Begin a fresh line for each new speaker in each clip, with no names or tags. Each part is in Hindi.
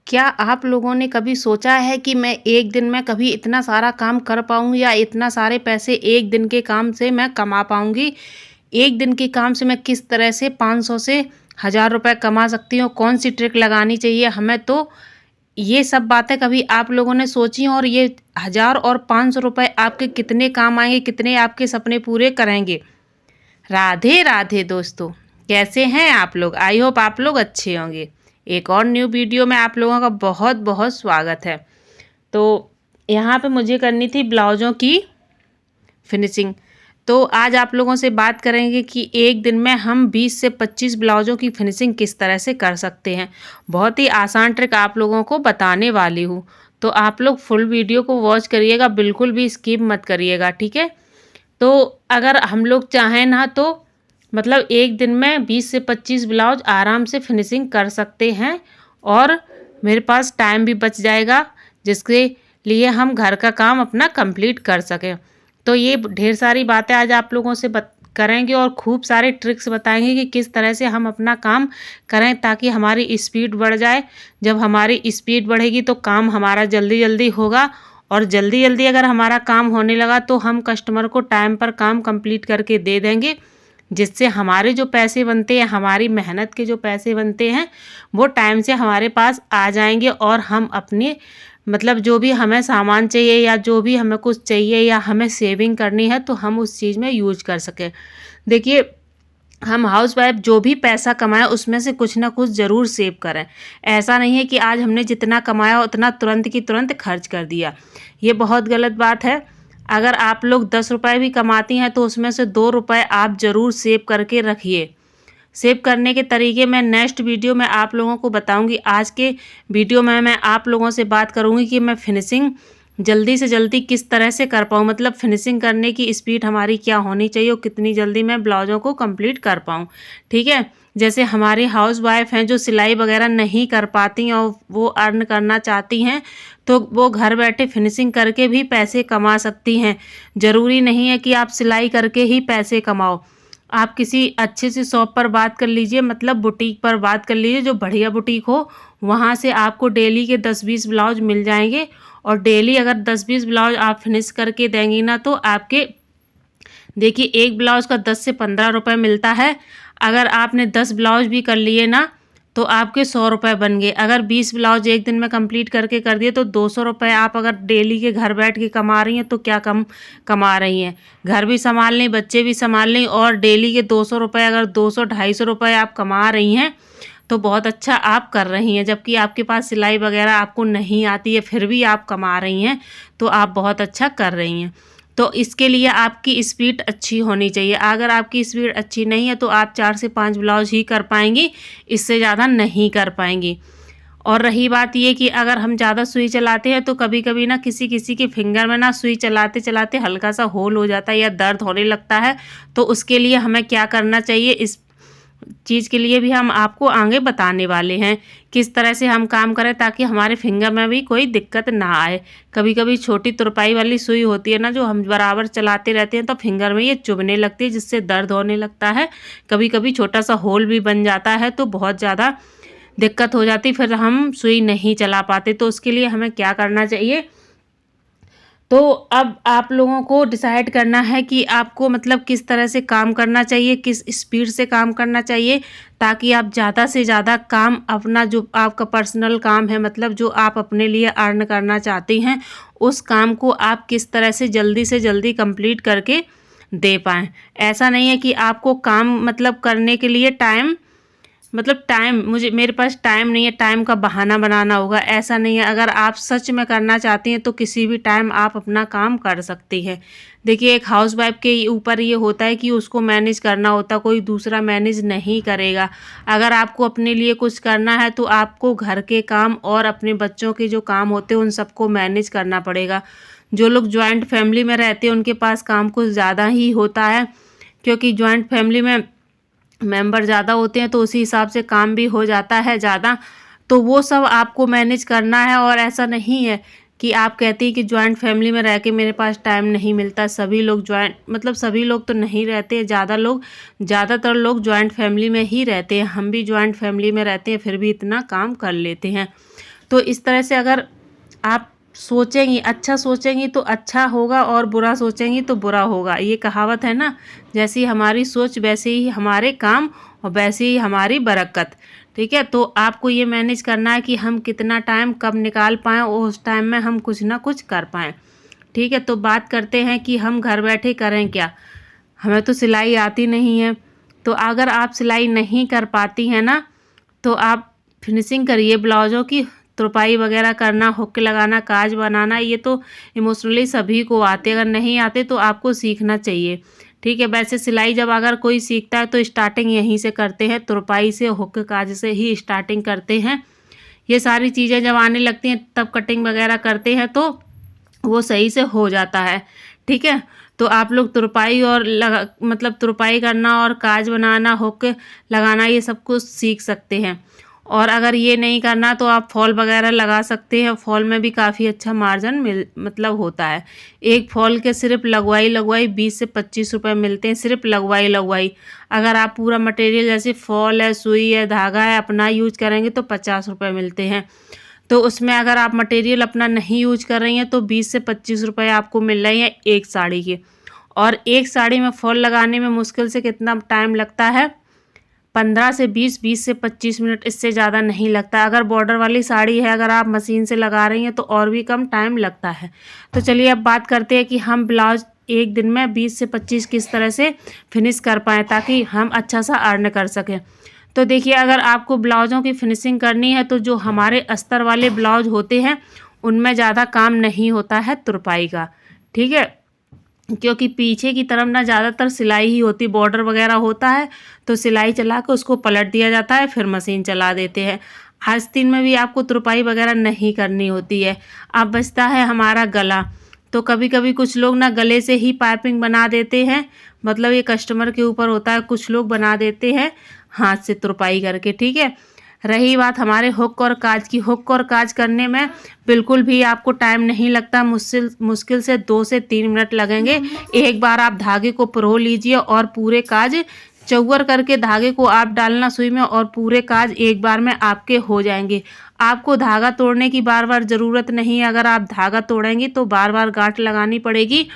क्या आप लोगों ने कभी सोचा है कि मैं एक दिन में कभी इतना सारा काम कर पाऊँ या इतना सारे पैसे एक दिन के काम से मैं कमा पाऊँगी? एक दिन के काम से मैं किस तरह से 500 से 1000 रुपए कमा सकती हूँ? कौन-सी ट्रिक लगानी चाहिए हमें? तो ये सब बातें कभी आप लोगों ने सोची हैं और ये 1000 और 500 रुपए आपके कितने काम आएँगे? कितने आपके सपने पूरे करेंगे? राधे राधे दोस्तों, कैसे हैं आप लोग? आई होप आप लोग अच्छे होंगे। एक और न्यू वीडियो में आप लोगों का बहुत बहुत स्वागत है। तो यहाँ पे मुझे करनी थी ब्लाउज़ों की फिनिशिंग। तो आज आप लोगों से बात करेंगे कि एक दिन में हम 20 से 25 ब्लाउज़ों की फिनिशिंग किस तरह से कर सकते हैं। बहुत ही आसान ट्रिक आप लोगों को बताने वाली हूँ। तो आप लोग फुल वीडियो को वॉच करिएगा, बिल्कुल भी स्किप मत करिएगा, ठीक है? तो अगर हम लोग चाहें ना तो मतलब एक दिन में 20 से 25 ब्लाउज आराम से फिनिशिंग कर सकते हैं और मेरे पास टाइम भी बच जाएगा जिसके लिए हम घर का काम अपना कंप्लीट कर सकें। तो ये ढेर सारी बातें आज आप लोगों से करेंगे और खूब सारे ट्रिक्स बताएंगे कि किस तरह से हम अपना काम करें ताकि हमारी स्पीड बढ़ जाए। जब हमारी स्पीड बढ़ेगी तो काम हमारा जल्दी जल्दी होगा और जल्दी जल्दी अगर हमारा काम होने लगा तो हम कस्टमर को टाइम पर काम कंप्लीट करके दे देंगे, जिससे हमारे जो पैसे बनते हैं, हमारी मेहनत के जो पैसे बनते हैं, वो टाइम से हमारे पास आ जाएंगे और हम अपने मतलब जो भी हमें सामान चाहिए या जो भी हमें कुछ चाहिए या हमें सेविंग करनी है तो हम उस चीज़ में यूज कर सकें। देखिए, हम हाउसवाइफ जो भी पैसा कमाएं उसमें से कुछ ना कुछ ज़रूर सेव करें। ऐसा नहीं है कि आज हमने जितना कमाया उतना तुरंत की तुरंत खर्च कर दिया। ये बहुत गलत बात है। अगर आप लोग 10 रुपए भी कमाती हैं तो उसमें से 2 रुपए आप ज़रूर सेव करके रखिए। सेव करने के तरीके मैं नेक्स्ट वीडियो में आप लोगों को बताऊंगी। आज के वीडियो में मैं आप लोगों से बात करूंगी कि मैं फिनिशिंग जल्दी से जल्दी किस तरह से कर पाऊँ, मतलब फिनिशिंग करने की स्पीड हमारी क्या होनी चाहिए और कितनी जल्दी मैं ब्लाउज़ों को कंप्लीट कर पाऊँ, ठीक है। जैसे हमारी हाउस वाइफ हैं जो सिलाई वगैरह नहीं कर पाती और वो अर्न करना चाहती हैं तो वो घर बैठे फिनिशिंग करके भी पैसे कमा सकती हैं। ज़रूरी नहीं है कि आप सिलाई करके ही पैसे कमाओ। आप किसी अच्छे से शॉप पर बात कर लीजिए, मतलब बुटीक पर बात कर लीजिए जो बढ़िया बुटीक हो, वहाँ से आपको डेली के 10-20 ब्लाउज मिल जाएंगे और डेली अगर 10-20 ब्लाउज आप फिनिश करके देंगी ना तो आपके देखिए एक ब्लाउज का 10 से 15 रुपये मिलता है। अगर आपने 10 ब्लाउज भी कर लिए ना तो आपके 100 रुपये बन गए। अगर 20 ब्लाउज एक दिन में कंप्लीट करके कर दिए तो 200 रुपये आप अगर डेली के घर बैठ के कमा रही हैं तो क्या कम कमा रही हैं। घर भी संभाल लें, बच्चे भी संभाल लें और डेली के 200 रुपये अगर 200-250 रुपये आप कमा रही हैं तो बहुत अच्छा आप कर रही हैं। जबकि आपके पास सिलाई वगैरह आपको नहीं आती है फिर भी आप कमा रही हैं तो आप बहुत अच्छा कर रही हैं। तो इसके लिए आपकी स्पीड अच्छी होनी चाहिए। अगर आपकी स्पीड अच्छी नहीं है तो आप 4 से 5 ब्लाउज ही कर पाएंगी, इससे ज़्यादा नहीं कर पाएंगी। और रही बात ये कि अगर हम ज़्यादा सुई चलाते हैं तो कभी कभी ना किसी किसी के फिंगर में ना सुई चलाते चलाते हल्का सा होल हो जाता है या दर्द होने लगता है। तो उसके लिए हमें क्या करना चाहिए, इस चीज़ के लिए भी हम आपको आगे बताने वाले हैं किस तरह से हम काम करें ताकि हमारे फिंगर में भी कोई दिक्कत ना आए। कभी कभी छोटी तुरपाई वाली सुई होती है ना जो हम बराबर चलाते रहते हैं तो फिंगर में ये चुभने लगती है जिससे दर्द होने लगता है। कभी कभी छोटा सा होल भी बन जाता है तो बहुत ज़्यादा दिक्कत हो जाती, फिर हम सुई नहीं चला पाते। तो उसके लिए हमें क्या करना चाहिए, तो अब आप लोगों को डिसाइड करना है कि आपको मतलब किस तरह से काम करना चाहिए, किस स्पीड से काम करना चाहिए ताकि आप ज़्यादा से ज़्यादा काम अपना जो आपका पर्सनल काम है, मतलब जो आप अपने लिए अर्न करना चाहती हैं, उस काम को आप किस तरह से जल्दी कंप्लीट करके दे पाएँ। ऐसा नहीं है कि आपको काम मतलब करने के लिए टाइम मेरे पास टाइम नहीं है, टाइम का बहाना बनाना होगा, ऐसा नहीं है। अगर आप सच में करना चाहती हैं तो किसी भी टाइम आप अपना काम कर सकती हैं। देखिए, एक हाउसवाइफ के ऊपर ये होता है कि उसको मैनेज करना होता, कोई दूसरा मैनेज नहीं करेगा। अगर आपको अपने लिए कुछ करना है तो आपको घर के काम और अपने बच्चों के जो काम होते हैं उन सबको मैनेज करना पड़ेगा। जो लोग जॉइंट फैमिली में रहते हैं उनके पास काम कुछ ज़्यादा ही होता है, क्योंकि जॉइंट फैमिली में मेंबर ज़्यादा होते हैं तो उसी हिसाब से काम भी हो जाता है ज़्यादा। तो वो सब आपको मैनेज करना है और ऐसा नहीं है कि आप कहती हैं कि जॉइंट फैमिली में रह के मेरे पास टाइम नहीं मिलता। सभी लोग सभी लोग तो नहीं रहते, ज़्यादातर लोग जॉइंट फैमिली में ही रहते हैं। हम भी जॉइंट फैमिली में रहते हैं फिर भी इतना काम कर लेते हैं। तो इस तरह से अगर आप सोचेंगी, अच्छा सोचेंगी तो अच्छा होगा और बुरा सोचेंगी तो बुरा होगा। ये कहावत है ना, जैसी हमारी सोच वैसे ही हमारे काम और वैसे ही हमारी बरकत। ठीक है, तो आपको ये मैनेज करना है कि हम कितना टाइम कब निकाल पाएँ और उस टाइम में हम कुछ ना कुछ कर पाएँ। ठीक है, तो बात करते हैं कि हम घर बैठे करें क्या। हमें तो सिलाई आती नहीं है, तो अगर आप सिलाई नहीं कर पाती हैं ना, तो आप फिनिशिंग करिए ब्लाउज़ों की। तुरपाई वगैरह करना, हुक लगाना, काज बनाना, ये तो इमोशनली सभी को आते, अगर नहीं आते तो आपको सीखना चाहिए। ठीक है, वैसे सिलाई जब अगर कोई सीखता है तो स्टार्टिंग यहीं से करते हैं, तुरपाई से, हुक काज से ही स्टार्टिंग करते हैं। ये सारी चीज़ें जब आने लगती हैं तब कटिंग वगैरह करते हैं तो वो सही से हो जाता है। ठीक है, तो आप लोग तुरपाई और मतलब तुरपाई करना और काज बनाना, हुक लगाना, ये सब कुछ सीख सकते हैं। और अगर ये नहीं करना तो आप फॉल वगैरह लगा सकते हैं। फॉल में भी काफ़ी अच्छा मार्जिन मतलब होता है। एक फॉल के सिर्फ लगवाई 20 से 25 रुपए मिलते हैं, सिर्फ लगवाई। अगर आप पूरा मटेरियल जैसे फॉल है, सुई है, धागा है अपना यूज करेंगे तो 50 रुपए मिलते हैं। तो उसमें अगर आप मटेरियल अपना नहीं यूज कर रही हैं तो 20 से 25 रुपए आपको मिल रहे हैं एक साड़ी के। और एक साड़ी में फॉल लगाने में मुश्किल से कितना टाइम लगता है, 15 से 20 से 25 मिनट, इससे ज़्यादा नहीं लगता। अगर बॉर्डर वाली साड़ी है, अगर आप मशीन से लगा रही हैं तो और भी कम टाइम लगता है। तो चलिए अब बात करते हैं कि हम ब्लाउज एक दिन में 20 से 25 किस तरह से फिनिश कर पाएँ ताकि हम अच्छा सा अर्न कर सकें। तो देखिए, अगर आपको ब्लाउज़ों की फिनिशिंग करनी है तो जो हमारे अस्तर वाले ब्लाउज होते हैं उनमें ज़्यादा काम नहीं होता है तुरपाई का। ठीक है, क्योंकि पीछे की तरफ ना ज़्यादातर सिलाई ही होती, बॉर्डर वगैरह होता है तो सिलाई चला के उसको पलट दिया जाता है, फिर मशीन चला देते हैं। आस्तीन में भी आपको तुरपाई वगैरह नहीं करनी होती है। अब बचता है हमारा गला। तो कभी कभी कुछ लोग ना गले से ही पाइपिंग बना देते हैं, मतलब ये कस्टमर के ऊपर होता है, कुछ लोग बना देते हैं हाथ से तुरपाई करके। ठीक है, रही बात हमारे हुक और काज की, हुक और काज करने में बिल्कुल भी आपको टाइम नहीं लगता, मुश्किल से 2 से 3 मिनट लगेंगे। एक बार आप धागे को परो लीजिए और पूरे काज चौवर करके धागे को आप डालना सुई में और पूरे काज एक बार में आपके हो जाएंगे। आपको धागा तोड़ने की बार बार ज़रूरत नहीं है। अगर आप धागा तोड़ेंगी तो बार बार गांठ लगानी पड़ेगी,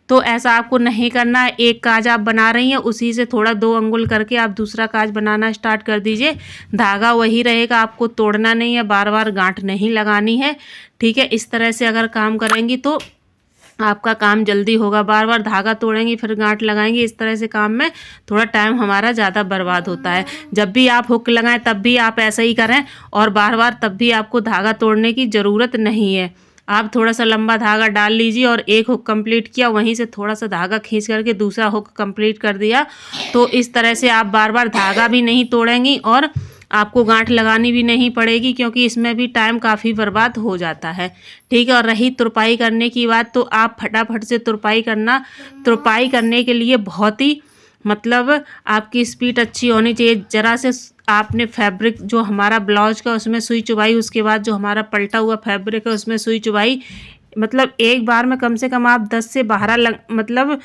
तो ऐसा आपको नहीं करना है। एक काज आप बना रही हैं, उसी से थोड़ा 2 अंगुल करके आप दूसरा काज बनाना स्टार्ट कर दीजिए। धागा वही रहेगा, आपको तोड़ना नहीं है, बार बार गांठ नहीं लगानी है। ठीक है, इस तरह से अगर काम करेंगी तो आपका काम जल्दी होगा। बार बार धागा तोड़ेंगी फिर गांठ लगाएंगी, इस तरह से काम में थोड़ा टाइम हमारा ज़्यादा बर्बाद होता है। जब भी आप हुक लगाएं तब भी आप ऐसा ही करें और बार बार तब भी आपको धागा तोड़ने की ज़रूरत नहीं है। आप थोड़ा सा लंबा धागा डाल लीजिए और एक हुक कंप्लीट किया, वहीं से थोड़ा सा धागा खींच करके दूसरा हुक कंप्लीट कर दिया। तो इस तरह से आप बार बार धागा भी नहीं तोड़ेंगी और आपको गांठ लगानी भी नहीं पड़ेगी, क्योंकि इसमें भी टाइम काफ़ी बर्बाद हो जाता है। ठीक है, और रही तुरपाई करने की बात, तो आप फटाफट से तुरपाई करना। तुरपाई करने के लिए बहुत ही मतलब आपकी स्पीड अच्छी होनी चाहिए। ज़रा से आपने फैब्रिक जो हमारा ब्लाउज का उसमें सुई चुभाई, उसके बाद जो हमारा पलटा हुआ फैब्रिक है उसमें सुई चुभाई, मतलब एक बार में कम से कम आप 10 से 12 मतलब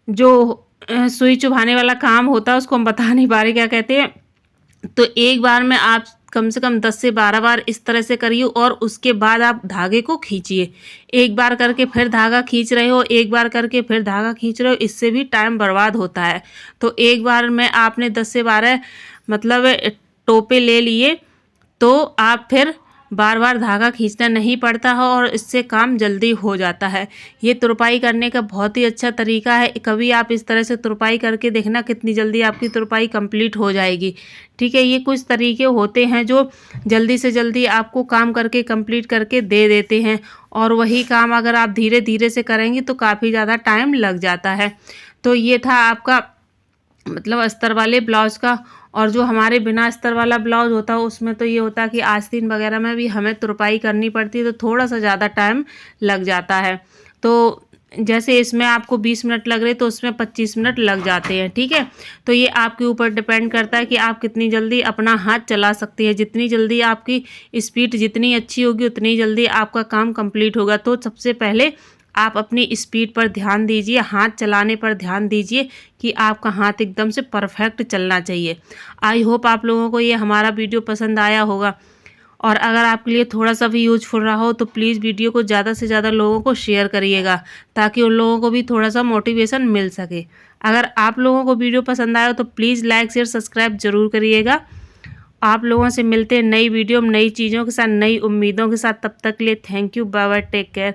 जो सुई चुभाने वाला काम होता है उसको हम बता नहीं पा रहे क्या कहते हैं। तो एक बार में आप कम से कम 10 से 12 बार इस तरह से करिए और उसके बाद आप धागे को खींचिए। एक बार करके फिर धागा खींच रहे हो, एक बार करके फिर धागा खींच रहे हो, इससे भी टाइम बर्बाद होता है। तो एक बार में आपने 10 से 12 मतलब टोपे ले लिए तो आप फिर बार बार धागा खींचना नहीं पड़ता है और इससे काम जल्दी हो जाता है। ये तुरपाई करने का बहुत ही अच्छा तरीका है। कभी आप इस तरह से तुरपाई करके देखना, कितनी जल्दी आपकी तुरपाई कंप्लीट हो जाएगी। ठीक है, ये कुछ तरीके होते हैं जो जल्दी से जल्दी आपको काम करके कंप्लीट करके दे देते हैं, और वही काम अगर आप धीरे धीरे से करेंगी तो काफ़ी ज़्यादा टाइम लग जाता है। तो ये था आपका मतलब अस्तर वाले ब्लाउज का। और जो हमारे बिना अस्तर वाला ब्लाउज होता है उसमें तो ये होता है कि आस्तीन वगैरह में भी हमें तुरपाई करनी पड़ती है, तो थोड़ा सा ज़्यादा टाइम लग जाता है। तो जैसे इसमें आपको 20 मिनट लग रहे तो उसमें 25 मिनट लग जाते हैं। ठीक है, तो ये आपके ऊपर डिपेंड करता है कि आप कितनी जल्दी अपना हाथ चला सकती है। जितनी जल्दी आपकी स्पीड जितनी अच्छी होगी उतनी जल्दी आपका काम कंप्लीट होगा। तो सबसे पहले आप अपनी स्पीड पर ध्यान दीजिए, हाथ चलाने पर ध्यान दीजिए कि आपका हाथ एकदम से परफेक्ट चलना चाहिए। आई होप आप लोगों को ये हमारा वीडियो पसंद आया होगा। और अगर आपके लिए थोड़ा-सा भी यूज़फुल रहा हो तो प्लीज़ वीडियो को ज़्यादा से ज़्यादा लोगों को शेयर करिएगा, ताकि उन लोगों को भी थोड़ा-सा मोटिवेशन मिल सके। अगर आप लोगों को वीडियो पसंद आया हो तो प्लीज़ लाइक, शेयर, सब्सक्राइब ज़रूर करिएगा। आप लोगों से मिलते हैं नई वीडियो में नई चीज़ों के साथ, नई उम्मीदों के साथ। तब तक के लिए thank you, bye bye, take care.